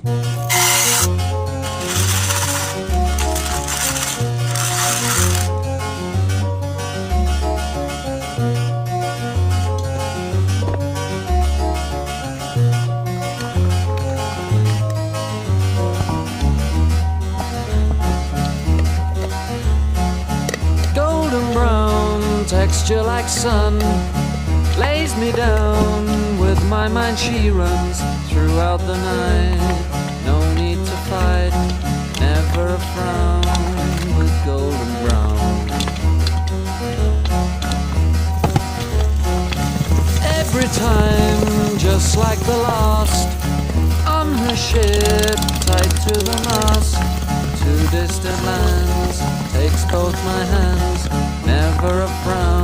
Golden brown texture like sun lays me down. With my mind she runs throughout the night. No need to fight, never a frown with golden brown. Every time, just like the last, on her ship, tied to the mast, to distant lands, takes both my hands, never a frown.